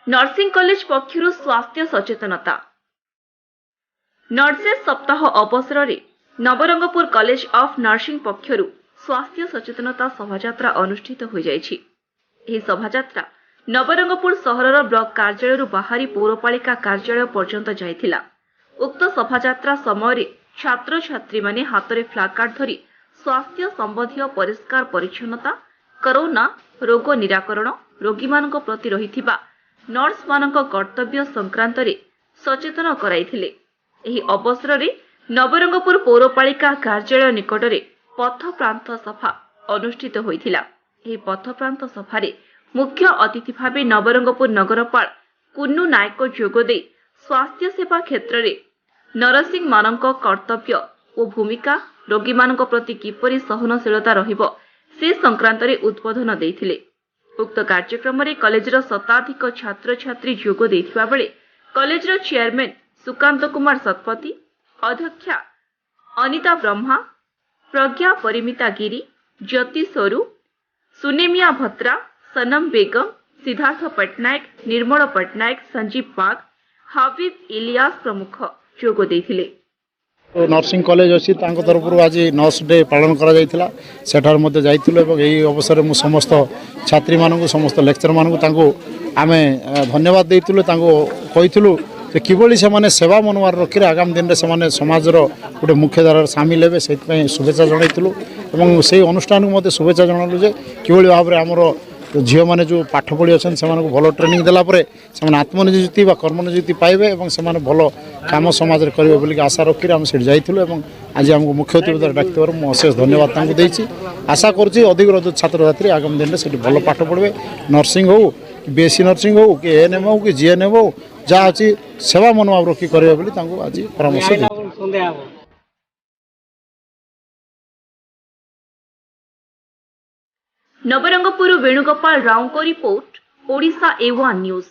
Nursing college पक्षरु स्वास्थ्य सचेतनता nurses सप्ताह अवसर में नवरंगपुर कॉलेज ऑफ नर्सिंग पक्षरु स्वास्थ्य सचेतनता शोभायात्रा अनुष्ठित हो जाइछि। एही शोभायात्रा नवरंगपुर सहरर ब्लॉक कार्यालय बाहरी पौरपालिका कार्यालय पर्यंत जाइथिला। उक्त शोभायात्रा समय छात्र छात्री माने हाथ में फ्लाकार्ड धरी स्वास्थ्य संबंधी परिष्कार परिच्छन्नता, कोरोना रोग निराकरण, रोगी मानक प्रति रहिथिबा नर्स मानक कर्तव्य संक्रांत रे सचेतन कराइथिले। एही अवसर में नवरंगपुर पौरपालिका कार्यालय निकट में पथ प्रांत सभा अनुष्ठित होइथिला। एही पथ प्रांत सभारे मुख्य अतिथि भावे नवरंगपुर नगरपाल कुन्नू नायक जोगदे स्वास्थ्य सेवा क्षेत्र में नर्सिंग मानक कर्तव्य और भूमिका, रोगी मानक प्रति किपरि सहनशीलता रहिबो से संक्रांत रे उद्बोधन देइथिले। उक्त कार्यक्रम में कॉलेजर शताधिक छात्र छात्री जोग देथिबा बेले कॉलेजर चेयरमैन सुकांत कुमार शतपथी, अध्यक्षा अनिता ब्रह्मा, प्रज्ञा परिमिता गिरी, ज्योति सोरू, सुनेमिया भत्रा, सनम बेगम, सिद्धार्थ पटनायक, निर्मल पटनायक, संजीव बाग, हबीब इलियास प्रमुख जोग देथिले। नर्सिंग कॉलेज अच्छी तरफ आज नर्स डे पालन कर अवसर में समस्त छात्री मानक समस्त लेक्चर मानक आम धन्यवाद देलु कहीलु किभली से सेवा मनोभाव रखी आगामी दिन में समाजर गोटे मुख्यधारा सामिल हे से शुभेच्छा जनइलु से अनुष्ठान को शुभेच्छा जनालु किभली भाव में आमर झील मैंने जो पाठ पढ़ी अच्छे से भल ट्रेनिंग देलापर से आत्मनिजुक्ति कर्मनिजुक्ति पाइबे और से भल कम समाज में करेंगे बोलिक आशा रखी आम से जाइलु आज आमको मुख्य अतिथि डाक्तर मुझे अशेष धन्यवाद देती आशा करुँच अधिक छात्र छात्री आगामी दिन में से भल पाठ पढ़े नर्सिंग हो कि बीएससी नर्सिंग हो कि एएनएम हो कि जीएनएम हो जहाँ अच्छी सेवा मनोभाव रखी करेंगे बोली आज परामर्श। नवरंगपुर वेणुगोपाल राव को रिपोर्ट, ओडिशा A1 न्यूज।